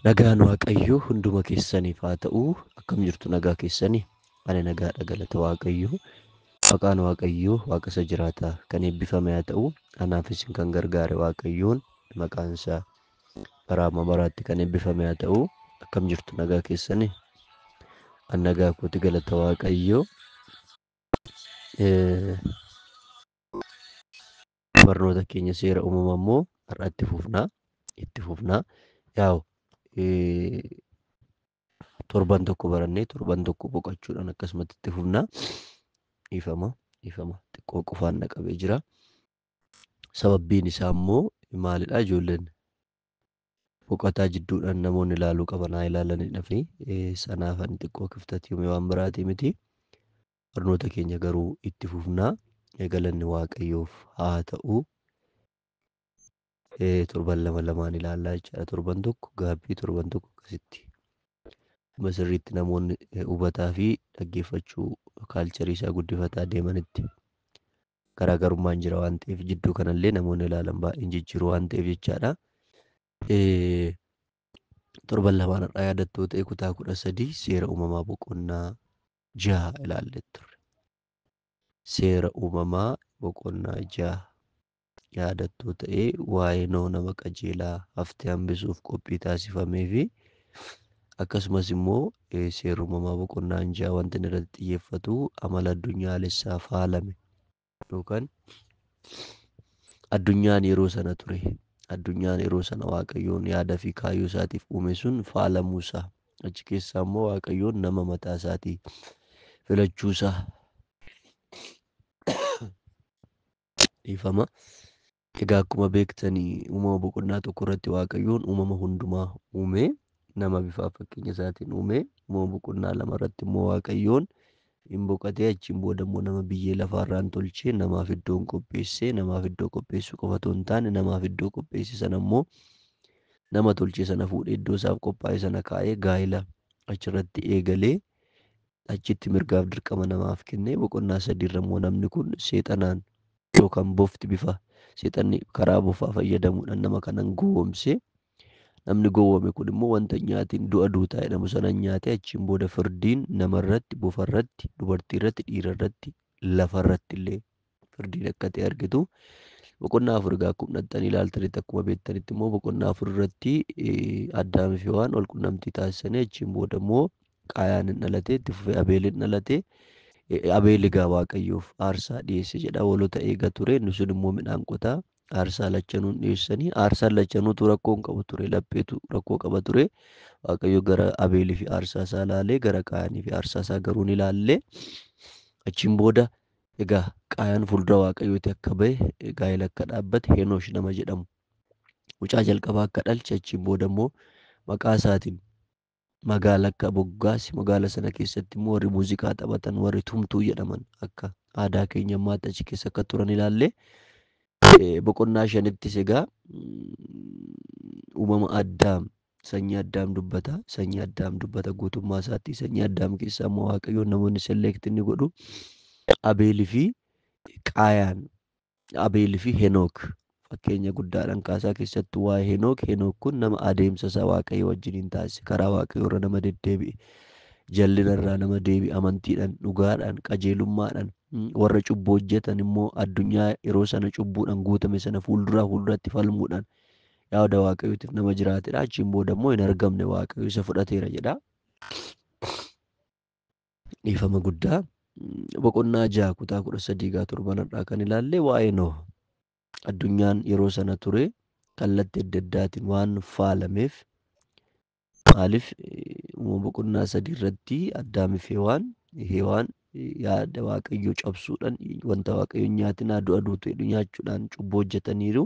Nagaan Waaqayyoo hunduma keessaniif haa ta'uu akkam jirtu nagaa keessanii ani nagaadha galata Waaqayyoo maqaan Waaqayyoo Waaqa isa jiraataa kan eebbifame haa ta'u anaaf isin kan gargaare Waaqayyoon maqaan isaa bara amma baraatti kan eebbifame haa ta'u akkam jirtu nagaa keessanii an nagaa kooti galata Waaqayyoo barnoota keenya seera uumamaa immoo har'a itti fufnaa yaa'u torban tokko barannee torban tokko boqochuudhaan akkasumatti itti fufnaa. Ifama xiqqoo qufaan na qabee jira. Sababbiin isaa immoo maalidhaa ijoolleen boqotaa jidduudhaan namoonni ilaaluu qaban haa ilaalanidhaa fi sanaaf ani xiqqoo kiftatti uume waan biraatii miti. Barnoota keenya garuu itti fufnaa. Galanni Waaqayyoof haa ta'u. Torban lama lamaan ilaallaa jechaadha. Torban tokko gaabbii torban tokko akkasitti. Sirriitti namoonni hubataa fi dhaggeeffachuu kaalcharii isaa guddifataa deemanitti garaagarummaan jira waan ta'eef jidduu kanallee namoonni ilaalan baay'een jijjiiru waan ta'eef jechaadha. Torban lamaan har'aa yaadattoo ta'e kutaa 13 seera uumamaa boqonnaa 6 ilaallee turre. Seera uumamaa boqonnaa 6 yaadattoo ta'e waa'ee Nohoo nama qajeelaa haftee hambisuuf qophii taasifamee fi akkasumas immoo seera uumamaa boqonnaa 6 wanti inni irratti xiyyeeffatu amala addunyaalessaa faalame yookaan addunyaan yeroo sana ture. Addunyaan yeroo sana Waaqayyoon yaada fi kaayyoo isaatiif uume sun faalamuusaa achi keessaa immoo Waaqayyoon nama mataa isaatii filachuusaa dhiifama. Egaa akkuma beektanii uumama boqonnaa tokko irratti Waaqayyoon uumama hundumaa uume nama bifa fakkeenya isaatiin uume uumama boqonnaa 2 irratti immoo Waaqayyoon hin boqotee achiin booda immoo nama biyyee lafaarraan tolchee namaaf iddoo qopheessee namaaf iddoo qopheessuu qofa otoo hin taane namaaf iddoo qopheesse sana immoo nama tolchee sana fuudhee iddoo isaaf qophaa'e sana kaa'ee gaa'ela achirratti eegalee achitti mirgaaf dirqama namaaf kennee boqonnaa 3 irra immoo namni kun seexanaan yookaan bofti bifa seexanni karaa bofaa fayyadamuudhaan nama kanan gowwoomsee namni gowwoome kun immoo wanta nyaatiin du'a duutaa jedhamu sana nyaatee achiin booda firdiin namarratti bofarratti dubartiirratti dhiirarratti lafarratti illee firdiin akka ta'e argitu. Boqonnaa 4 egaa akkuma dhattanii ilaaltanitti akkuma beektanitti immoo boqonnaa 4 irratti Addaamii fi Hewaan wal qunnamtii taasisanii achiin booda immoo Qaayaan hin dhalatee itti fufee Abeel hin dhalatee. Abeel egaa Waaqayyoof aarsaa dhiyeesse jedha hoolota eega ture inni sun immoo midhaan qotaa aarsaa lachanuun dhiyeessanii aarsaan lachanuutu rakkoo hin qabu ture lapheetu rakkoo qaba ture Waaqayyo gara Abeelii fi aarsaa isaa ilaalee gara Qaayaanii fi aarsaa isaa garuu ni ilaallee achiin booda egaa Qaayaan fuuldura Waaqayyooti akka bahe gaa'ela akka dhaabbate Henoosh nama jedhamu mucaa jalqabaa akka dhalche achiin booda immoo maqaa isaatiin magaala akka boggaase magaala sana keessatti immoo warri muuziqaa taphatan warri tumtuu jedhaman akka aadaa keenya ammaatti achi keessa akka turan ilaallee boqonnaa 5ttis egaa uumama Addaam sanyii Addaam dubbata guutummaa isaatti sanyii Addaam keessaa immoo Waaqayyoon namoonni select inni godhu Abeelii fi Qaayaan Abeelii fi Henook fakkeenya guddaadhaan kaasaa keessattuu waa'ee Henook kun nama adeemsa isaa Waaqayyo wajjiniin taasise karaa Waaqayyo irra nama deddeebi'e jallina irraa nama deebi'e amantiidhaan dhugaadhaan qajeelummaadhaan warra cubbuu hojjetan immoo addunyaa yeroo sana cubbuudhaan guutame sana fuulduratti falmuudhaan yaada Waaqayyootiif nama jiraatedha. Achiin booda immoo hin argamne Waaqayyo isa fudhateera jedha. Dhiifama guddaa boqonnaa 6 kutaa 13 gaa torban har'aa kan ilaalle waa'ee Nohoo. Addunyaan yeroo sana ture kallattii adda addaatiin waan faalameef maaliif uumama boqonnaa 3 irratti Addaamii fi Hewaan yaada Waaqayyoo cabsuudhaan wanta Waaqayyo nyaatinaa du'a duutu jedhu nyaachuudhaan cubbuu hojjetaniiru.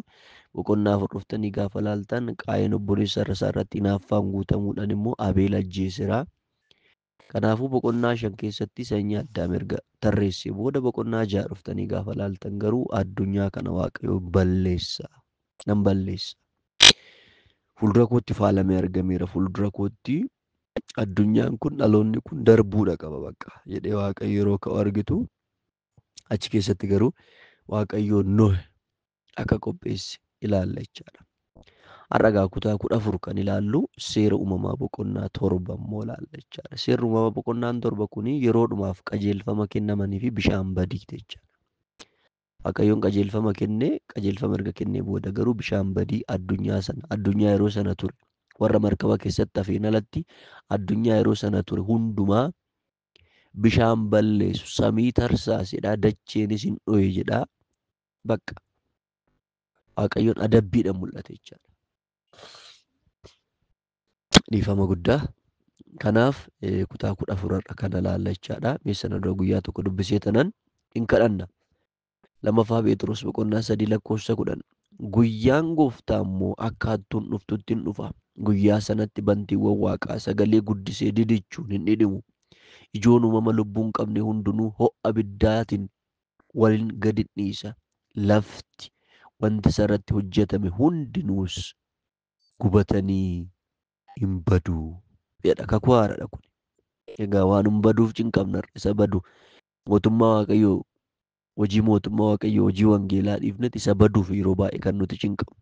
Boqonnaa 4 dhuftanii gaafa laaltan Qaayeen obboleessa isaa irratti hinaaffaan guutamuudhaan immoo Abeel ajjeeseera. Kanaafuu boqonnaa 5 keessatti sanyii Addaam erga tarreessee booda boqonnaa 6 dhuftanii gaafa laaltan garuu addunyaa kana Waaqayyo nan balleessa. Fuuldura kootti faalamee argameera. Fuuldura kootti addunyaan kun dhaloonni kun darbuudha qaba bakka jedhee Waaqayyo yeroo ka'u argitu. Achi keessatti garuu Waaqayyo Nohe akka qopheesse ilaalla jechaadha. Har'a kutaa 14 kan ilaallu seera uumamaa boqonnaa 7 immoo ilaalla jechaadha. Seerri uumamaa boqonnaan 7 kuni yeroodhumaaf qajeelfama kennamanii fi bishaan badiiti jechaadha. Waaqayyoon qajeelfama kennee qajeelfama erga kennee booda garuu bishaan badii addunyaa yeroo sana ture warra markaba keessatti hafeen alatti addunyaa yeroo sana ture hundumaa bishaan balleessu samii tarsaasedha dacheenis hin dhoye jedha. Bakka Waaqayyoon adabbiidhaan mul'ate jechaadha. Dhiifama guddaa. Kanaaf kutaa 14 kana ilaalla jechaadha. Mee sana dura guyyaa tokko dubbisee tanan hin kadhanna. Lammaffaa Phexros boqonnaa 3 lakkoofsa 10. Guyyaan gooftaa immoo akka hattuun dhuftutti hin dhufa. Guyyaa sanatti bantiiwwan waaqaa sagalee guddisee didichuun hin dhidhimu. Ijoon uumama lubbuu hin qabne hundinuu ho'a biddaatiin waliin gadi dhiisa. Lafti wanti isarratti hojjetame hundinuus gubatanii hin badu. Jedha kakuu haaraadha kun. Egaa waan hin baduuf cinqabna isa badu mootummaa Waaqayyoo hojii mootummaa Waaqayyoo hojii wangeelaa dhiifnetti isa baduuf yeroo baay'ee kan nuti cinqabnu.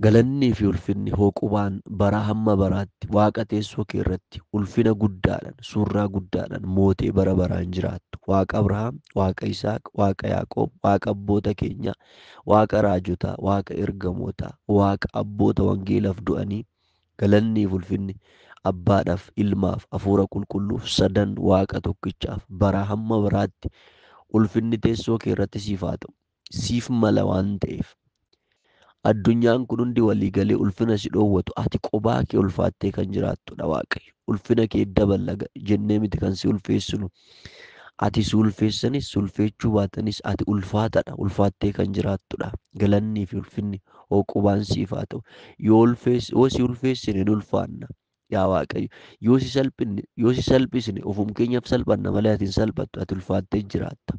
Galannii fi ulfinni hooqubaan baraa hamma baraatti Waaqa teessoo kee irratti ulfina guddaadhaan surraa guddaadhaan mootee bara baraan jiraattu. Waaqa Abrahaam, Waaqa Isaaq, Waaqa Yaaqoob, Waaqa abboota keenyaa, Waaqa raajotaa, Waaqa ergamootaa, Waaqa abboota wangeelaaf du'anii galannii fi ulfinni Abbaadhaaf, Ilmaaf, Hafuura Qulqulluuf sadan Waaqa tokkichaaf baraa hamma baraatti ulfinni teessoo kee irratti siif haa ta'u. Siif mala waan ta'eef addunyaan kun hundi walii galee ulfina si dhoowwatu ati qobaa kee ulfaattee kan jiraattudha Waaqayyo. Ulfina kee dabala jennee miti kan si ulfeessinu. Ati si ulfeessanis si ulfeechuu baatanis ati ulfaatadha. Ulfaattee kan jiraattudha. Galannii fi ulfinni hooqubaan siif haa ta'u. Yoo si ulfeessine hin ulfaanna. Yaa Waaqayyo yoo si salphisne ofum keenyaaf salphanna malee ati hin salphattu. Ati ulfaattee jiraatta.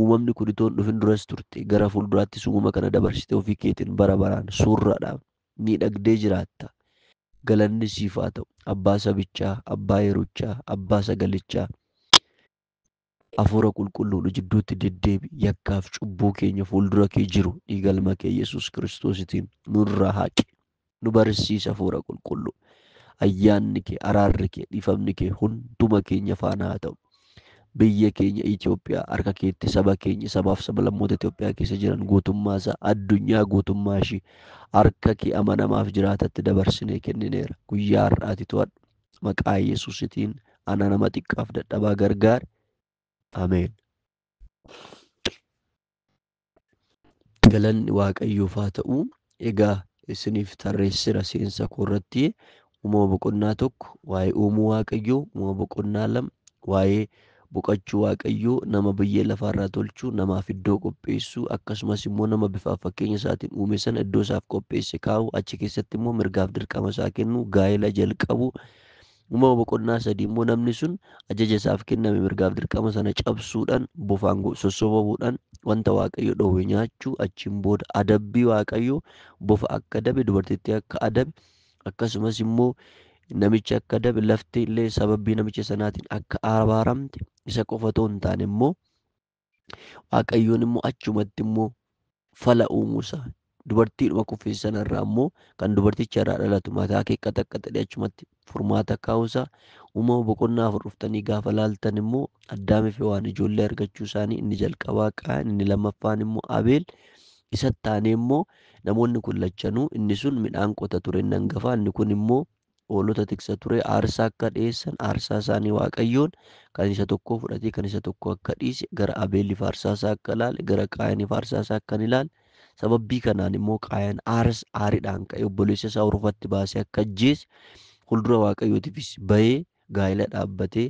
Uumamni kun itoo hin dhufin duras turte gara fuulduraattis uumama kana dabarsitee ofii keetiin bara baraan surraadhaan miidhagdee jiraatta. Galanni siif haa ta'u. Abbaa sabichaa, abbaa yerochaa, abbaa sagalichaa Hafuura Qulqulluudha jidduutti deddeebi yakkaaf cubbuu keenya fuuldura kee jiru dhiiga ilma kee Yesuus Kiristoositiin nurraa haqi. Nu barsiisa Hafuura Qulqulluu. Ayyaanni kee, araarri kee, dhiifamni kee hunduma keenya faana haa ta'u. Biyya keenya Itoophiyaa harka keetti saba keenya sabaaf sablammoota Itoophiyaa keessa jiran guutummaa isaa addunyaa guutummaa ishii harka kee amanamaaf jiraatatti dabarsinee kennineera. Guyyaa har'aati to'adhu. Maqaa Yesuusitiin ana nama xiqqaaf dadhabaa gargaari. Ameen. Galanni Waaqayyoof haa ta'u. Egaa isiniif tarreessira seensa koo irratti uumama boqonnaa 1 waa'ee uumuu Waaqayyoo, uumama boqonnaa 2 waa'ee boqachuu Waaqayyoo, nama biyyee lafaarraa tolchuu, namaaf iddoo qopheessuu, akkasumas immoo nama bifaaf fakkeenya isaatiin uume sana iddoo isaaf qopheesse kaa'u, achi keessatti immoo mirgaaf dirqama isaa kennu, gaa'ela jalqabu. Uumama boqonnaa 3 immoo namni sun ajaja isaaf kenname mirgaaf dirqama sana cabsuudhaan bofaan sossobabuudhaan wanta Waaqayyo dhowwe nyaachuu, achiin booda adabbii Waaqayyoo bofa akka adabe, dubartittii akka adabe, akkasumas immoo namicha akka adabe, lafti illee sababii namicha sanaatiin akka abaaramte isa qofa otoo hin taane immoo Waaqayyoon immoo achumatti immoo fala uumuusaa dubartiidhuma kuffee sanarraa immoo kan dubarticha irraa dhalatu mataa kee qaxaqqaxadhee achumatti furmaata kaa'uusaa. Uumama boqonnaa 4 dhuftanii gaafa laaltan immoo Addaamii fi Hewaan ijoollee argachuu isaanii inni jalqabaa Qaayin, inni lammaffaan immoo Abeel, isa taanee immoo namoonni kun lachanuu inni sun midhaan qota ture inni hangafaa, inni kun immoo hoolota tiksa ture. Aarsaa akka dhiyeessan aarsaa isaanii Waaqayyoon kan isa tokko fudhatee kan isa tokko akka dhiise, gara Abeeliif aarsaa isaa akka ilaale, gara Qaayiniif aarsaa isaa akka hin ilaalle, sababii kanaan immoo Qaayin aariidhaan ka'ee obboleessa isaa urufatti baasee akka ajjeese fuuldura Waaqayyootiifis bahee gaa'ela dhaabbatee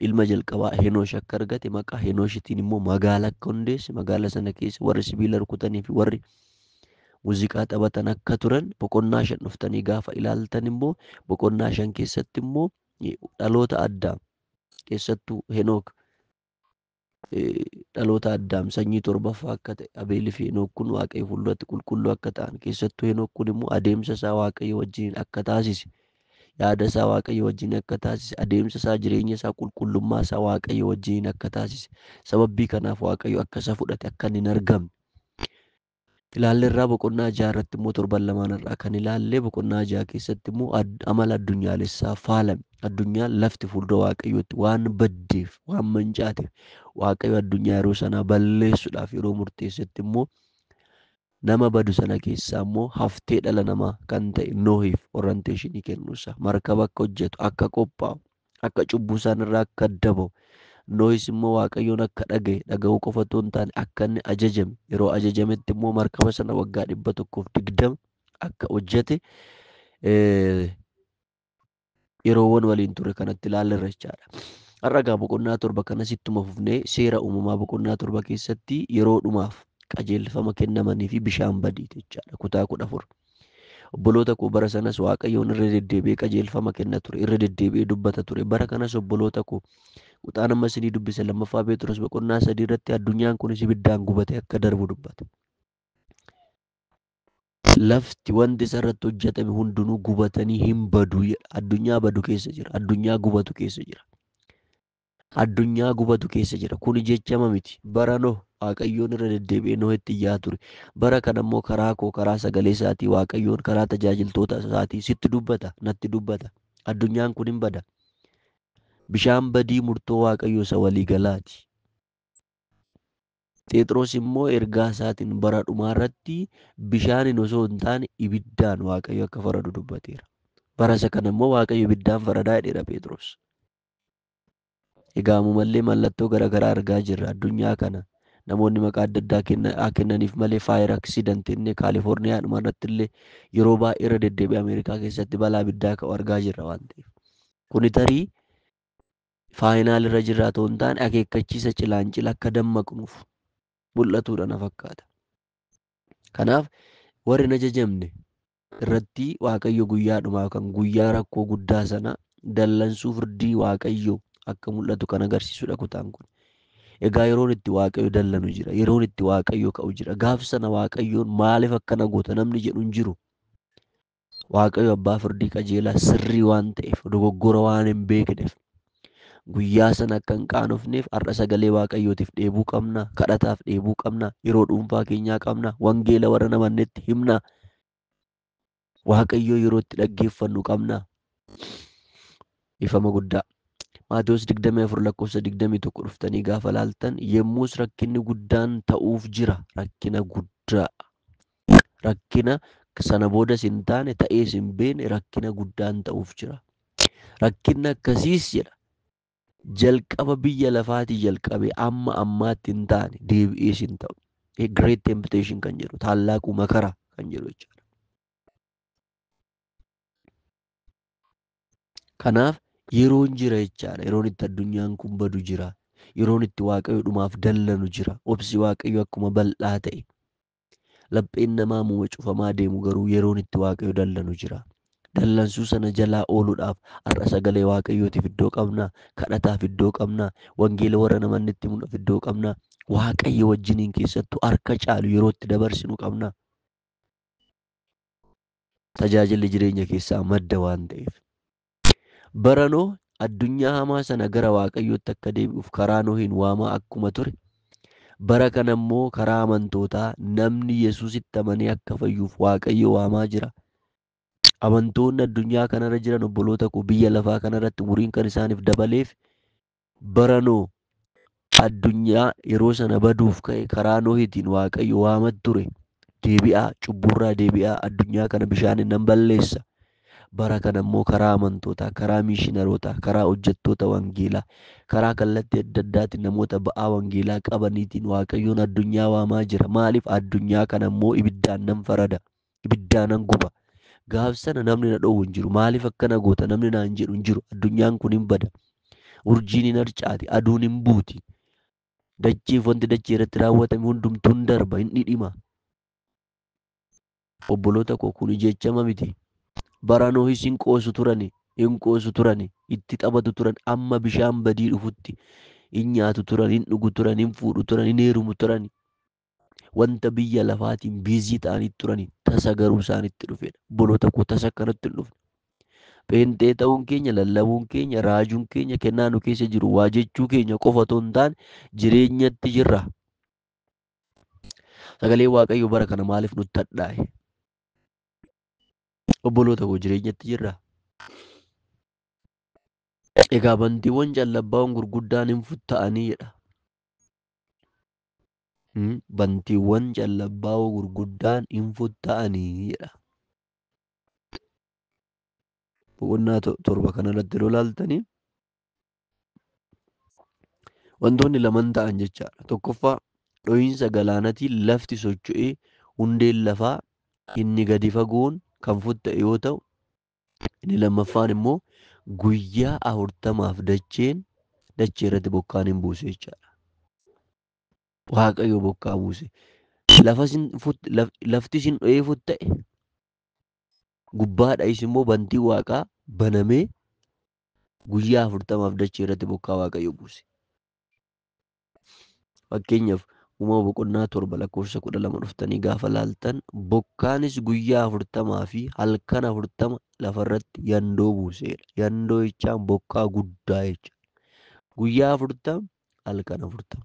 ilma jalqabaa Henoosh akka argate maqaa Henooshitiin immoo magaala akka hundeesse, magaala sana keessa warri sibiila rukutanii fi warri muuziqaa taphatan akka turan boqonnaa 5 dhuftanii gaafa ilaaltan immoo boqonnaa 5 keessatti immoo dhaloota Addaam keessattuu Henook dhaloota Addaam sanyii 7ffaa akka ta'e Abeelii fi Henook kun Waaqayyo fuulduratti qulqulluu akka ta'an keessattuu Henook kun immoo adeemsa isaa Waaqayyo wajjin akka taasise, yaada isaa Waaqayyo wajjin akka taasise, adeemsa isaa jireenya isaa qulqullummaa isaa Waaqayyo wajjin akka taasise, sababii kanaaf Waaqayyo akka isa fudhate akka hin argamne Ilaalleerraa boqonnaa ja'a irratti immoo torban lamaan irraa kan ilaallee boqonnaa ja'a keessatti immoo amala addunyaalessaa faalame. Addunyaan lafti fuuldura Waaqayyootti waan baddeef, waan mancaateef Waaqayyo addunyaa yeroo sanaa balleessuudhaaf yeroo murteessetti immoo nama badu sana keessaa immoo haftee dhala namaa kan ta'e Nohiif orienteeshinii kennuusa. Markaba akka hojjetu, akka qophaa'u, akka cubbuu isaanirraa akka adda ba'u. Nohis immoo Waaqayyoon akka dhaga'uu qofa otoo hin taane akka inni ajajame yeroo ajajametti immoo markaba sana waggaa 120 akka hojjete yeroowwan waliin ture kanatti ilaalleerra jechaadha. Har'a egaa boqonnaa 7 kanas ittuma fufnee seera uumamaa boqonnaa 7 keessatti yeroo dhumaaf qajeelfama kennamanii fi bishaan badiiti jechaadha. Kutaa 14. Obboloota koo bara sanas Waaqayyoon irra deddeebi'ee qajeelfama kenna ture, irra deddeebi'ee dubbata ture. Bara kanas obboloota koo kutaan amma isinii dubbise lammaffaa Phexros boqonnaa 3 irratti addunyaan kunis ibiddaan gubatee akka darbu dubbata. Lafti wanti isarratti hojjetame hundinuu gubatanii hin badu. Addunyaa badu keessa jira. Addunyaa gubatu keessa jira. Addunyaa gubatu keessa jira. Kuni jechama miti. Bara Waaqayyoon irra deddeebi'ee Nohetti iyyaa ture. Bara kana immoo karaa koo karaa sagalee isaatii Waaqayyoon karaa tajaajiltoota isaatii sitti dubbata, natti dubbata. Addunyaan kun hin bada. Bishaan badii murtoo Waaqayyo isa waliigalaati. Phexros immoo ergaa isaatiin bara dhumaa irratti bishaaniin osoo hin taane ibiddaan Waaqayyo akka faradu dubbateera. Bara isa kana immoo Waaqayyo ibiddaan faradaa jedheera Phexros. Egaa ammallee mallattoo garaagaraa argaa jirra addunyaa kana. Namoonni maqaa adda addaa kennaniif malee faayir aksidantii inni Kaalifoorniyaadhuma irratti illee yeroo baay'ee irra deddeebi'ee Ameerikaa keessatti balaa ibiddaa ka'u argaa jirra waan ta'eef. Kuni tarii faayinaal irra jirraa otoo hin taane akeekkachiisa cilaanchila akka dammaqnuuf mul'atuudha na fakkaata. Kanaaf warri hin ajajamne irratti Waaqayyo guyyaadhumaa kan guyyaa rakkoo guddaa sana dallansuu firdii Waaqayyo akka mul'atu kan agarsiisudha kutaan kun. Egaa yeroon itti Waaqayyo dallanu jira. Yeroon itti Waaqayyo ka'u jira. Gaaf sana Waaqayyoon maaliif akkana goota namni jedhu hin jiru. Waaqayyo abbaa firdii qajeelaa sirrii waan ta'eef dogoggora waan hin beekneef guyyaa sana akka hin qaanofneef har'a sagalee Waaqayyootiif dheebuu qabna. Kadhataaf dheebuu qabna. Yeroo dhuunfaa keenyaa qabna. Wangeela warra namannetti himna. Waaqayyo yeroo itti dhaggeeffannu qabna. Ifama guddaa. Maatewos 24:21 dhuftanii gaafa laaltan yemmuus rakkinni guddaan ta'uuf jira. Rakkina guddaa. Rakkina sana boodas hin taane ta'ees hin beekne rakkina guddaan ta'uuf jira. Rakkinni akkasiis jedha. Jalqaba biyya lafaatii jalqabee amma ammaatti hin taane deebi'ees hin ta'u. Great temptation kan jedhu tallaaquu makara kan jedhu jechuudha. Kanaaf yeroon jira jechaadha. Yeroon itti addunyaan kun badu jira. Yeroon itti Waaqayyo dhumaaf dallanu jira. Obsi Waaqayyo akkuma bal'aa ta'e. Lapheen namaa muuma cufamaa deemu garuu yeroon itti Waaqayyo dallanu jira. Dallansuu sana jalaa ooluudhaaf har'a sagalee Waaqayyootiif iddoo qabnaa. Kadhataaf iddoo qabnaa. Wangeela warra namannetti mul'atu iddoo qabnaa. Waaqayyo wajjiniin keessattuu harka caalu yeroo itti dabarsinu qabnaa. Tajaajilli jireenya keessaa madda waan ta'eef. Bara Nohi addunyaa hamaa sana gara Waaqayyootti akka deebi'uuf karaa Nohiin waamaa akkuma ture. Bara kana immoo karaa amantootaa namni Yesuusitti amanee akka fayyuuf Waaqayyo waamaa jira. Amantoonni addunyaa kanarra jiran obboloota koo biyya lafaa kanarratti umuriin kan isaaniif dabaleef bara Nohi addunyaa yeroo sana baduuf ka'e karaa Nohiitiin Waaqayyo waamaa ture. Deebi'aa, cubburraa deebi'aa, addunyaa kana bishaaniin nan balleessa. Bara kana immoo karaa amantootaa, karaa miishinarootaa, karaa hojjettoota wangeelaa, karaa kallattii adda addaatiin namoota ba'aa wangeelaa qabaniitiin Waaqayyoon addunyaa waamaa jira. Maaliif addunyaa kana immoo ibiddaan nan farada, ibiddaan nan guba. Gaaf sana namni na dhoowwu hin jiru. Maaliif akkana goota namni naan jedhu hin jiru. Addunyaan kun hin bada. Urjiin hin harcaati, aduun hin buuti. Dachiif wanti dachee irratti raawwatame hundumtuu hin darba, hin dhidhima. Obboloota koo kun jechama miti. Bara Nohis hin qoosu turani, itti taphatu turan, amma bishaan badii dhufutti hin nyaatu turan, hin dhugu turan, hin fuudhu turan, hin heerumu turan. Wanta biyya lafaatiin biizii ta'anii turani tasa garuu isaanitti dhufedha. Obboloota koo tasa akkanatti hin dhufne. Pheenxee ta'uun keenya, lallabuun keenya, raajuun keenya, kennaa nu keessa jiru waa jechuu keenya qofa otoo hin taane jireenyatti jirra. Sagalee Waaqayyoo bara kana maaliif nutti hadhaa'e? Obboloota koo jireenyatti jirraa? Egaa bantiiwwan callabbaa'oon gurguddaan hin futta'anii jedha. Bantiiwwan callabbaa'oo gurguddaan hin futta'anii jedha. Boqonnaa torba kanarratti yeroo ilaaltanii wantoonni laman ta'an jechaadha. Tokkoffaa dhohiinsa galaanatiin lafti socho'ee hundeen lafaa inni gadi fagoon kan futta'e yoo ta'u, inni lammaffaan immoo guyyaa 40 dachee irratti bokkaan hin buuse jechaadha. Waaqayyo bokkaa buuse. Lafti isin dhohee futta'e gubbaadhais immoo bantii waaqaa banamee guyyaa 40 dachee irratti bokkaa Waaqayyo buuse. Fakkeenyaaf uumama boqonnaa 7 lakkoofsa 12 dhuftanii gaafa laaltan bokkaanis guyyaa 40 fi halkan 40 lafarratti yandoo buuseedha. Yandoo jechaan bokkaa guddaa jecha. Guyyaa 40 halkan 40.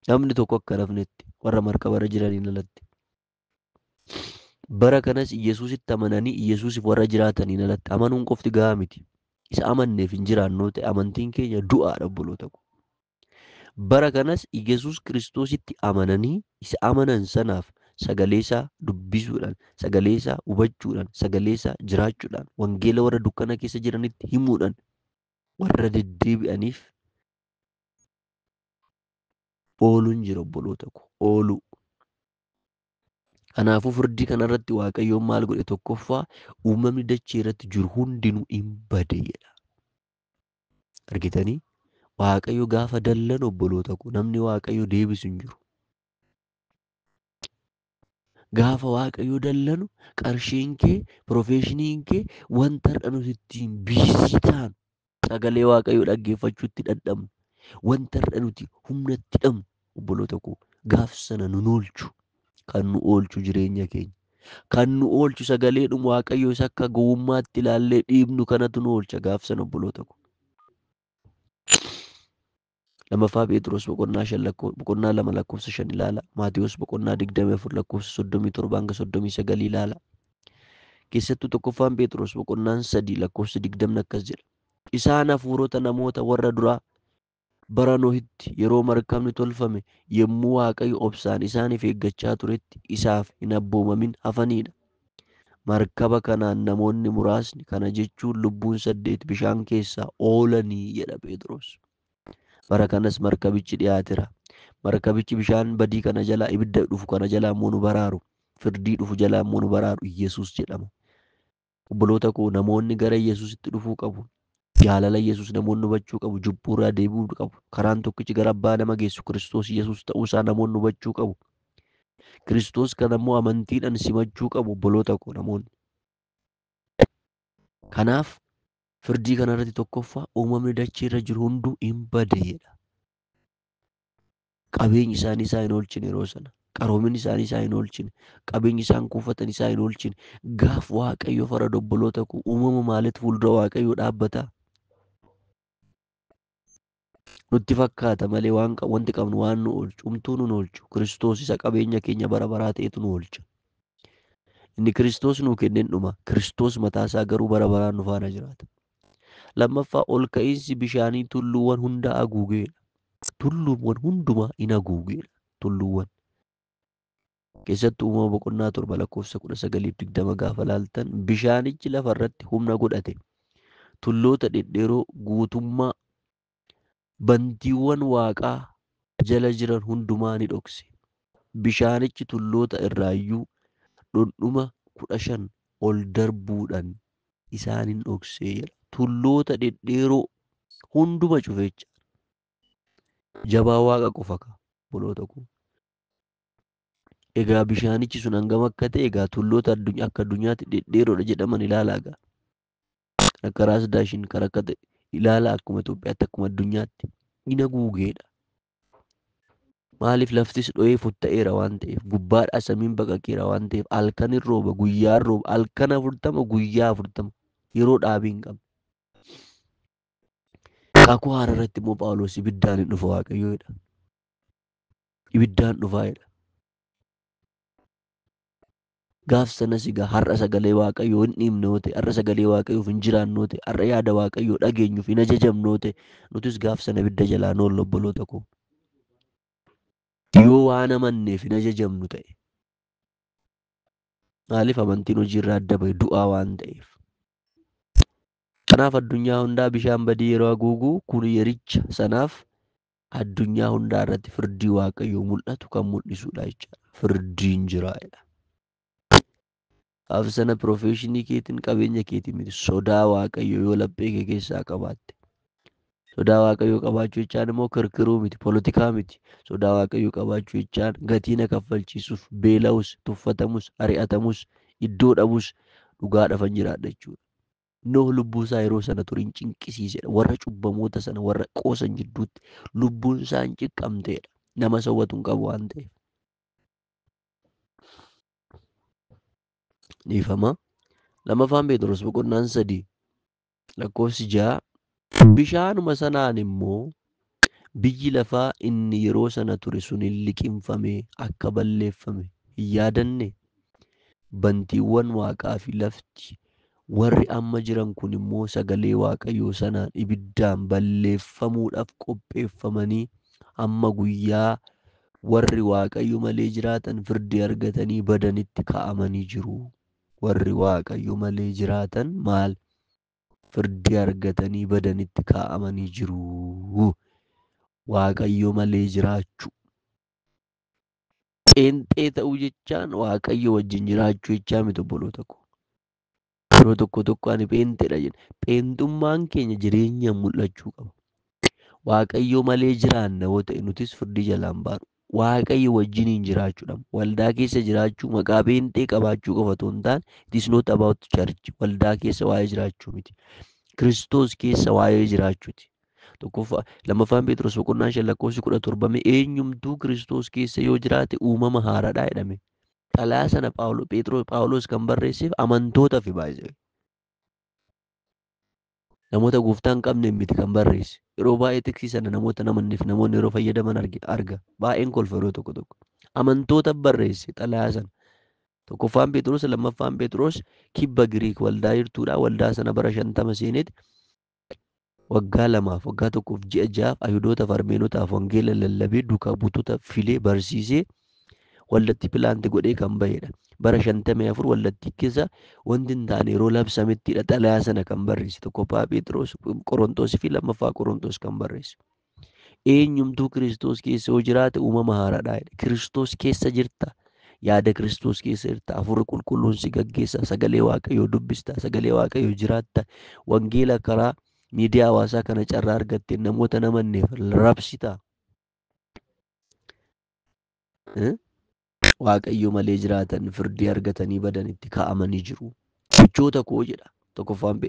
Namni tokko akka rafnetti warra markabarra jiraniin alatti. Bara kanas Yesuusitti amananii Yesuusiif warra jiraataniin alatti amanuun qofti gahaa miti. Isa amanneef hin jiraannoo ta'e amantiin keenya du'aadha obboloota koo. Bara kanas Yesuus Kiristoositti amananii isa amanan sanaaf sagalee isaa dubbisuudhaan, sagalee isaa hubachuudhaan, sagalee isaa jiraachuudhaan, wangeela warra dukkana keessa jiranitti himuudhaan warra deddeebi'aniif ooluun jira obboloota koo. Ooluu. Kanaafuu firdii kanarratti Waaqayyoon maal godhe? Tokkoffaa uumamni dachee irratti jiru hundinuu hin bade jedha. Argitanii? Waaqayyo gaafa dallan obboloota koo namni Waaqayyo deebisu hin jiru. Gaafa Waaqayyo dallanu qarshiin kee, pirofeeshiniin kee wanta har'a nuti ittiin biisii ta'an sagalee Waaqayyoo dhaggeeffachuutti dadhabnu, wanta har'a nuti humnatti dhabnu obboloota koo gaaf sana nu oolchu. Kan nu oolchu jireenya keenya. Kan nu oolchu sagaleedhuma Waaqayyoo isa akka gowwummaatti ilaallee dhiibnu kanatu nu oolcha gaaf sana obboloota koo. Lammaffaa Phexros boqonnaa 2 lakkoofsa 5 ilaala. Maatewos boqonnaa 24 lakkoofsa 37 hanga 39 ilaala. Keessattuu tokkoffaan Phexros boqonnaan 3 lakkoofsa 20 akkas jedha. Isaan hafuurota namoota warra duraa bara Nohitti yeroo markabni tolfame yommuu Waaqayyo obsaan isaaniif eeggachaa turetti isaaf hin abboomamin hafanidha. Markaba kanaan namoonni muraasni kana jechuun lubbuun 8 bishaan keessaa oolanii jedha Phexros. Bara kanas markabichi dhiyaateera. Markabichi bishaan badii kana jalaa ibidda dhufu kana jalaa immoo nu baraaru. Firdii dhufu jalaa immoo nu baraaru Yesuus jedhama. Obboloota koo namoonni gara Yesuusitti dhufuu qabu. Jaalala Yesuus namoonni hubachuu qabu. Jubbuurraa deebi'uu qabu. Karaan tokkichi gara abbaa nama geessu Kiristoos Yesuus ta'uusaa namoonni hubachuu qabu. Kiristoos kana immoo amantiidhaan simachuu qabu obboloota koo namoonni. Kanaaf firdii kanarratti tokkoffaa uumamni dachee irra jiru hunduu hin badeedha. Qabeenyi isaanii isaa hin oolchine yeroo sana. Qaroominni isaanii isaa hin oolchine. Qabeenyi isaan kuufatan isaa hin oolchine. Gaaf Waaqayyo farada obboloota koo uumama maalitti fuuldura Waaqayyoo dhaabbata? Nutti fakkaata malee wanti qabnu waan nu oolchu umtuu nu oolchu. Kiristoos isa qabeenya keenya bara baraa ta'etu nu oolcha. Inni Kiristoos nuu kenneen dhuma. Kiristoos mataasaa garuu bara baraan nu faana jiraata. Lammaffaa ol ka'iinsi bishaanii tulluuwwan hunda haguugeedha. Tulluuwwan hundumaa hin haguugeedha. Tulluuwwan. Keessattuu uumama boqonnaa 7 lakkoofsa 19-20 gaafa laaltan bishaanichi lafarratti humna godhate. Tulloota dhedheeroo guutummaa bantiiwwan waaqaa jala jiran hundumaa ni dhokse. Bishaanichi tulloota irraayyuu dhundhuma 15 ol darbuudhaan isaanin dhoksee jedha. Tulloota dhedheeroo hunduma cufecha. Jabaa waaqa qofa ka obboloota koo. Egaa bishaanichi sun hangam akka ta'e egaa tulloota akka addunyaatti dhedheeroodha jedhaman ilaalaa egaa. Kan akka Raas Daashin kan akka ilaalaa akkuma Itoophiyaatti akkuma addunyaatti hin haguugeedha. Maaliif laftis dho'ee futta'eera waan ta'eef gubbaadhaa samiin baqaqeera waan ta'eef halkan rooba guyyaan rooba halkan 40 guyyaa 40 yeroo dhaabii hin qabne. Kakuu haaraa irratti immoo Phaawulos ibiddaan hin dhufa Waaqayyoodha. ibiddaan dhufaa'edha. Gaaf sanas egaa har'a sagalee Waaqayyoo hin dhiibne yoo ta'e, har'a sagalee Waaqayyoof hin jiraanne yoo ta'e, har'a yaada Waaqayyoo dhageenyuuf hin ajajamne yoo ta'e, nutis gaaf sana ibidda jalaa noolla obboloota koo. Yoo waan amanneef hin ajajamnu ta'e, maaliif amantiin hojiirraa adda ba'e du'aa waan ta'eef. Kanaaf addunyaa hundaa bishaan badii yeroo haguugu kun yericha sanaaf addunyaa hundaa irratti firdii Waaqayyoo mul'atu kan mul'isudha jechaadha. Firdiin jiraa'edha. Gaaf sana piroofeeshinii keetiin qabeenya keetiin miti sodaa Waaqayyoo yoo laphee kee keessaa qabaatte. Sodaa Waaqayyoo qabaachuu jechaan immoo kirkiruu miti, poolitikaa miti. Sodaa Waaqayyoo qabaachuu jechaan gatii na kaffalchiisuuf beela'us, tuffatamus, ari'atamus, iddoo dhabus dhugaa dhafan jiraadha jechuudha. Nuh lubbuu isaa yeroo sana ture hin cinqisiisedha. Warra cubbamoota sana warra qoosan jidduutti lubbuun isaa hin ciqqamteedha. Nama sawwatu hin qabu waan ta'eef. Dhiifama. Lamaffaan Phexros boqonnaan 3 lakkoofsi 6 bishaanuma sanaan immoo biyyi lafaa inni yeroo sana ture sun hin liqimfamee akka balleeffame hin yaadanne. Bantiiwwan Waaqaa fi lafti warri amma jiran kun immoo sagalee Waaqayyoo sanaan ibiddaan balleeffamuudhaaf qopheeffamanii amma guyyaa warri Waaqayyo malee jiraatan firdii argatanii badanitti kaa'amanii jiru. Warri Waaqayyo malee jiraatan maal? Firdii argatanii badanitti kaa'amanii jiru. Waaqayyo malee jiraachuu. Pheenxee ta'uu jechaan Waaqayyo wajjin jiraachuu jechaa miti obboloota koo. Yeroo tokko ani pheenxeedha jedhe. Pheenxummaan keenya jireenyaan mul'achuu qaba. Waaqayyo malee jiraanna yoo ta'e nutis firdii jalaan baanu. Waaqayyo wajjiniin jiraachuudha. Waldaa keessa jiraachuu maqaa pheenxee qabaachuu qofa otoo hin taane it is not about church. Waldaa keessa waa'ee jiraachuu miti. Kiristoos keessa waa'ee jiraachuuti. Lamaffaan Phexros boqonnaan 5 lakkoofsi 17 eenyumtuu Kiristoos keessa yoo jiraate uumama haaraadhaa jedhame. Xalayaa sana Phaawulos kan barreesseef amantootaaf baay'ee. Namoota gooftaa hin qabne miti kan barreesse. Yeroo baay'ee tiksii sana namoota namanneef namoonni yeroo fayyadaman arga. Baay'een kolfa yeroo tokko. Amantootaaf barreesse xalayaa sana. Tokkoffaan Phexros, lammaffaan Phexros kibba Giriik waldaa jirtuudha. Waldaa sana bara 50 seeneeti. Waggaa 2 waggaa 1 ji'a 6 Ayihudootaaf Armeenotaaf wangeela lallabee duukaa buutota filee barsiisee waldatti pilaanti godhee kan bahedha. Bara 54 waldattii keessa wanti hin taane yeroo labsamettidha xalayaa sana kan barreesse. Tokkoffaa Phexros, Qorontos fi lammaffaa Qorontos kan barreesse. Eenyumtuu Kiristoos keessa yoo jiraate uumama haaraadhaa. Kiristoos keessa jirta. Yaada Kiristoos keessa jirta. Hafuurri qulqulluun si gaggeessa. Sagalee Waaqayyoo dubbista. Sagalee Waaqayyoo jiraatta. Wangeela karaa miidiyaa hawaasaa kana carraa argattee namoota namanneef rabsita. Waaqayyo malee jiraatan firdii argatanii badanitti kaa'amanii jiru. Michoota koo jedha.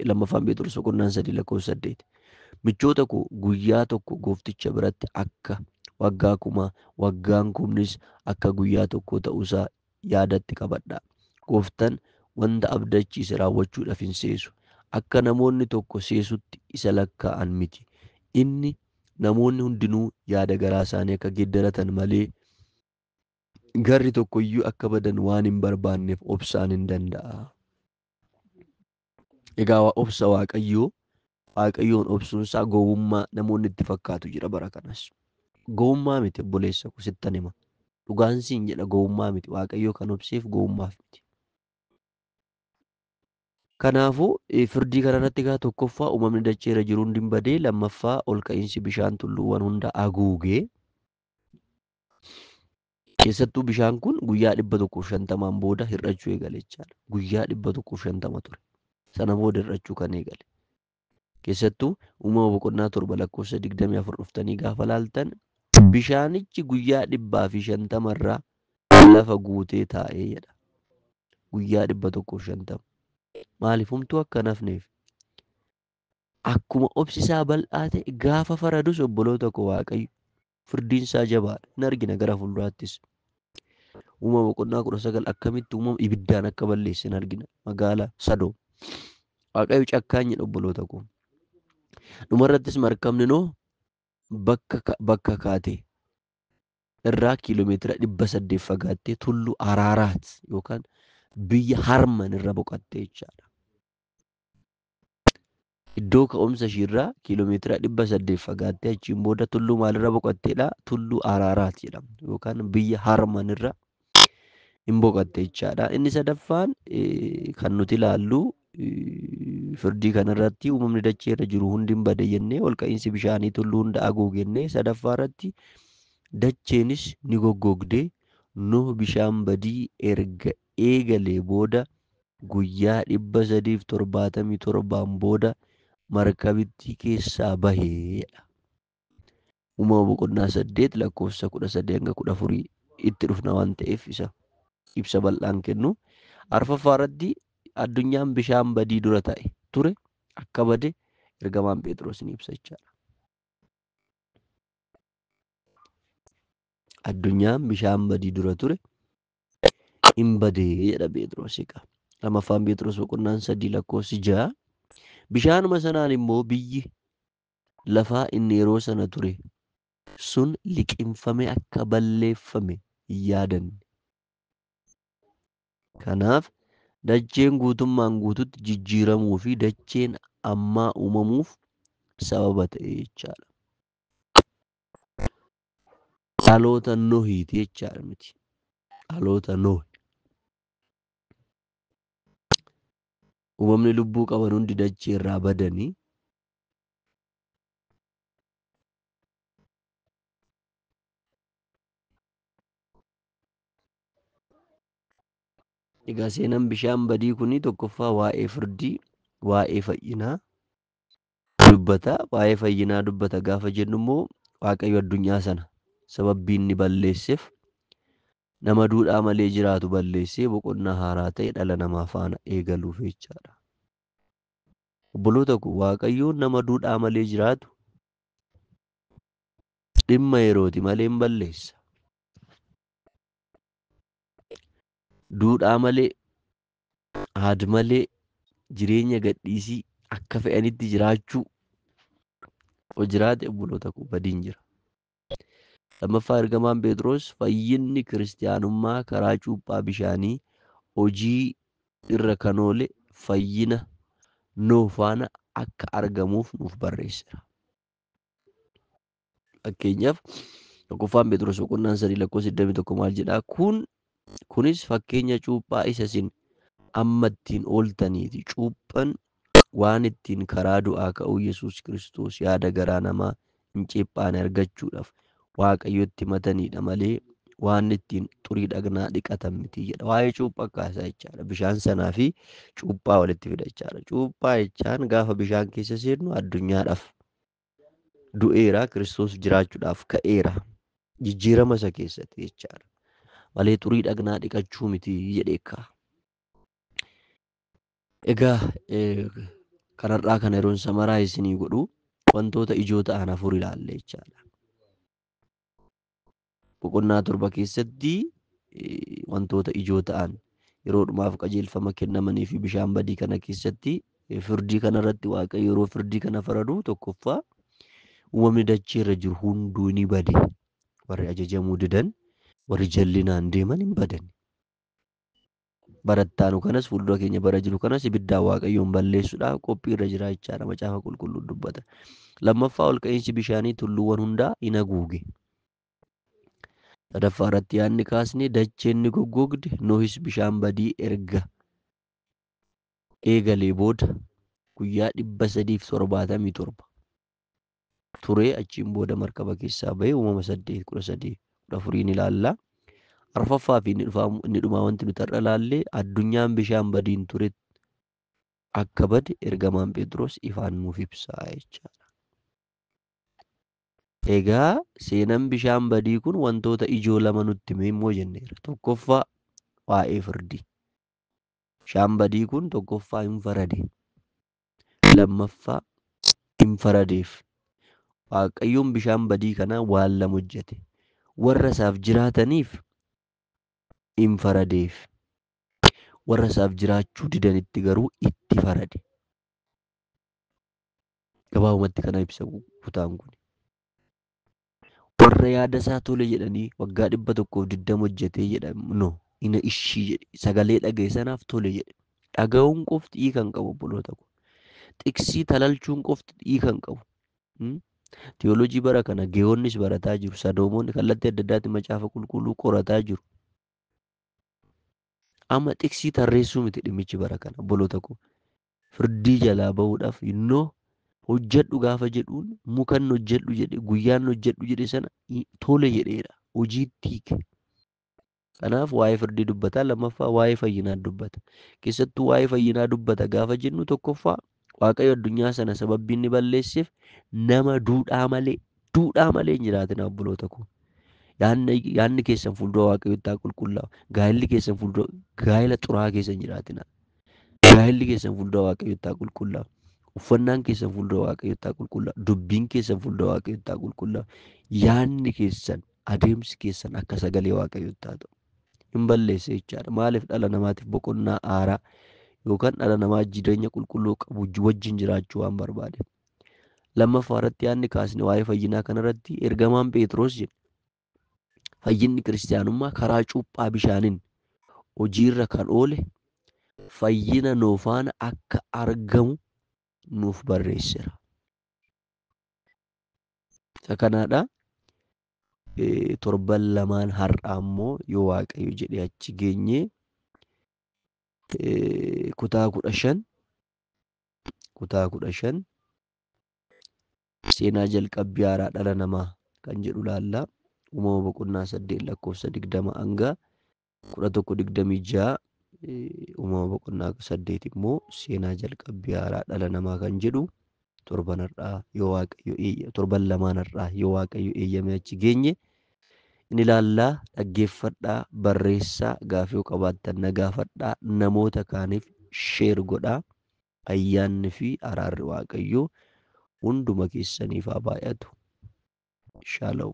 Lammaffaan Phexros boqonnaan 3 lakkoofsa 8. Michoota koo guyyaa tokko goofticha biratti akka waggaa 1000 waggaan 1000 akka guyyaa tokko ta'uusaa yaadatti qabadhaa. Gooftaan wanta abdachiise raawwachuudhaaf hin seesu. Akka namoonni tokko seesutti isa lakkaa'an miti. Inni namoonni hundinuu yaada garaa isaanii akka geeddaratan malee garri tokkoyyuu akka badan waan hin barbaanneef obsaan hin danda'a. Egaa obsa Waaqayyoon obsuun isaa gowwummaa namoonni itti fakkaatu jira bara kanas. Gowwummaa miti obboleessa koo sittan hima. Dhugaan siin jedha gowwummaa miti. Waaqayyoo kan obseef gowwummaaf miti. Kanaafuu firdii kanarratti egaa tokkoffaa uumamni dacheera jiru hundi badee, lammaffaa ol ka'iinsi bishaan tulluuwwan hunda haguugee. Keessattuu bishaan kun guyyaa 150 booda hir'achuu eegale jechaadha. Guyyaa 150 ture. Sana booda hir'achuu kan eegale. Keessattuu uumama boqonnaa 7 lakkoofsa 24 dhuftanii gaafa laaltan bishaanichi guyyaa 150 irraa lafa guutee taa'ee jedha. Guyyaa 150. Maaliif humtuu akka nafneef? Akkuma obsisaa bal'aa ta'e gaafa faradus obboloota koo Waaqayyo firdiin isaa jabaadha. Hin argina gara fuulduraattis. Uumama boqonnaa 19 akkamitti uumama ibiddaan akka balleesse hin argina. Magaalaa Sadoo. Waaqayyo cakkaan jedha obboloota koo. Dhumarrattis markabni Noah bakka kaate irraa kiiloomeetira 800 fagaattee Tulluu Araaraat yookaan biyya Harman irra boqotte jechaadha. Iddoo ka'umsa ishiirraa kiiloomeetira 800 fagaattee achiin booda tulluu maalirra boqotteedha? Tulluu Araaraat jedhamtu yookaan biyya Harman irra hin boqotte jechaadha. Inni sadaffaan kan nuti ilaallu firdii kanarratti uumamni dachee irra jiru hundi hin bade jennee ol ka'iinsi bishaanii tulluu hunda haguuge jennee sadaffaa irratti dacheenis ni goggogdee Nuh bishaan badii erga eegalee booda guyyaa 377 booda markabittii keessaa baheedha. Uumama boqonnaa 8 lakkoofsa 13 hanga 14 itti dhufna waan ta'eef isa ibsa bal'aan kennu. Arfaffaa irratti addunyaan bishaan badii dura ta'e ture akka bade ergamaan Phexros ni ibsa jechaadha. Addunyaan bishaan badii dura ture hin badee jedha Phexros. Lamaffaan Phexros boqonnaan 3 lakkoofsi 6 bishaanuma sanaan immoo biyyi lafaa inni yeroo sana ture sun liqimfame akka balleeffame hin yaadanne. Kanaaf dacheen guutummaan guututti jijjiiramuu fi dacheen ammaa uumamuuf sababa ta'e jechaadha. Dhaloota Nohiiti jechaadha miti. Dhaloota Nohi. Uumamni lubbuu qaban hundi dachee irraa badanii egaa seenaan bishaan badii kuni tokkoffaa waa'ee firdii, waa'ee fayyinaa dubbata. Waa'ee fayyinaa dubbata gaafa jennu immoo Waaqayyo addunyaa sana sababii inni balleesseef nama duudhaa malee jiraatu balleessee boqonnaa haaraa ta'e dhala namaa faana eegaluuf jechaadha. Obboloota koo Waaqayyoon nama duudhaa malee jiraatu dhimma yerooti malee hin balleessa. Duudhaa malee, haad malee jireenya gadhiisii akka fe'anitti jiraachuu yoo jiraate obboloota koo badiin jira. Lammaffaa ergamaan Phexros fayyinni kiristaanummaa karaa cuuphaa bishaanii hojii irra kan oole fayyina Nuh faana akka argamuuf nuuf barreessera. Fakkeenyaaf tokkoffaan Phexros boqonnaan 3 lakkoofsa 21 maal jedhaa? Kunis fakkeenya cuuphaa isa isin amma ittiin ooltaniiti. Cuuphaan waan ittiin karaa du'aa ka'uu Yesuus Kiristoos yaada garaa namaa hin ceephaane argachuudhaaf Waaqayyotti himatanidha malee waan ittiin xurii dhagnaa dhiqatan miti jedha. Waa'ee cuuphaa kaasaa jechaadha. Bishaan sanaa fi cuuphaa walitti fida jechaadha. Cuuphaa jechaan gaafa bishaan keessa seennu addunyaadhaaf du'eera, Kiristoos jiraachuudhaaf ka'eera. Jijjiirama isa keessatti jechaadha. Malee xurii dhagnaa dhiqachuu miti jedheekkaa. Egaa kanarraa kana yeroon samaraa isinii godhu wantoota ijoo ta'an afur ilaalle jechaadha. Boqonnaa 7 keessatti wantoota ijoo ta'an yeroo dhumaaf qajeelfama kennamanii fi bishaan badii kana keessatti firdii kanarratti Waaqayyo yeroo firdii kana faradu tokkoffaa uumamni dachee irra jiru hunduu ni bade. Warri ajajamuu didan, warri jallinaan deeman hin badan. Barattaanu kanas fuuldura keenya bara jiru kanas ibiddaan Waaqayyoon balleessuudhaaf qophii irra jira jechaadha. Macaafa qulqulluun dubbata. Lammaffaa ol ka'iinsi bishaanii tulluuwwan hundaa hin haguuge. Sadaffaa irratti yaadni kaasne dacheen ni goggogde. Nohis bishaan badii erga eegalee booda guyyaa 377 turee achiin booda markaba keessaa bahee uumama 8 13 14 ilaalla. Arfaffaa fi inni dhumaa wanti nuti har'a ilaalle addunyaan bishaan badiin ture akka bade ergamaan Phexros ifaan nuuf ibsaa jechaadha. Egaa seenaan bishaan badii kun wantoota ijoo lama nutti hime immoo jenneera. Tokkoffaa waa'ee firdii. Bishaan badii kun tokkoffaa hin farade. Lammaffaa hin faradeef. Waaqayyoon bishaan badii kanaa waan lama hojjete. Warra isaaf jiraataniif hin faradeef. Warra isaaf jiraachuu didanitti garuu itti farade. Gabaabumatti kana ibsa kutaan kun. warra yaada isaa tole jedhanii waggaa 120 hojjetee jedhamu ina ishii jedhe sagalee dhagaye sanaaf tole jedhe. Dhaga'uun qofti hiika hin qabu obboloota ko. Xiksii talalchuun qofti hiika hin qabu. Mm? Tiyoolojii bara kana geewonnis barataa jiru. Sadoomoonni kallattii adda addaatti macaafa qulqulluu qorataa jiru. Amma xiksii tarreessuu miti dhimmichi bara kana obboloota ko. Firdii jalaa bahuudhaaf innoo hojjedhu gaafa jedhuun mukan hojjedhu jedhe guyyaan hojjedhu jedhe sana tole jedheera. Hojiitti hiike. Kanaaf waa'ee firdii dubbata. Lammaffaa waa'ee fayyinaa dubbata. Keessattuu waa'ee fayyinaa dubbata gaafa jennu tokkoffaa Waaqayyo addunyaa sana sababii inni balleesseef nama duudhaa malee hin jiraatin obboloota ko. Yaadni keessan fuuldura Waaqayyootti haa qulqullaa'u. Gaa'illi keessan fuuldura gaa'ila xuraa'aa keessa hin jiraatina. Gaa'illi keessan fuuldura Waaqayyootti haa qulqullaa'u. Uffannaan keessan fuuldura Waaqayyootti haa qulqullaa'u. Dubbiin keessan fuuldura Waaqayyootti haa qulqullaa'u. Yaadni keessan adeemsi keessan akka sagalee Waaqayyootti haa ta'u. Hin balleesse jechaadha. Maaliif dhala namaatiif boqonnaa haaraa yookaan dhala namaa jireenya qulqulluu qabu wajjin jiraachuu waan barbaade. Lammaffaa irratti yaadni kaasne waa'ee fayyinaa kanarratti ergamaan Phexros jedhe. Fayyinni kiristaanummaa karaa cuuphaa bishaaniin hojiirra kan oole fayyina noofaana akka argamu nuuf barreesseera. Isa kanaadha. Torban lamaan har'aa immoo yoo Waaqayyo jedhee achi geenye kutaa 15 seenaa jalqabbii haaraa dhala namaa kan jedhu laallaa. Uumama boqonnaa 8 lakkoofsa 20 hanga 11:26 uumama boqonnaa 8 immoo seenaa jalqabbii haaraa dhala namaa kan jedhu torban lamaan har'aa yoo Waaqayyo eeyyame achi geenye in ilaallaa, dhaggeeffadhaa, barreessaa, gaafii yoo qabaattan na gaafadhaa, namoota kaaniif sheer godhaa. Ayyaanni fi araarri Waaqayyoo hunduma keessaniif haa baay'atu. Shaaloom.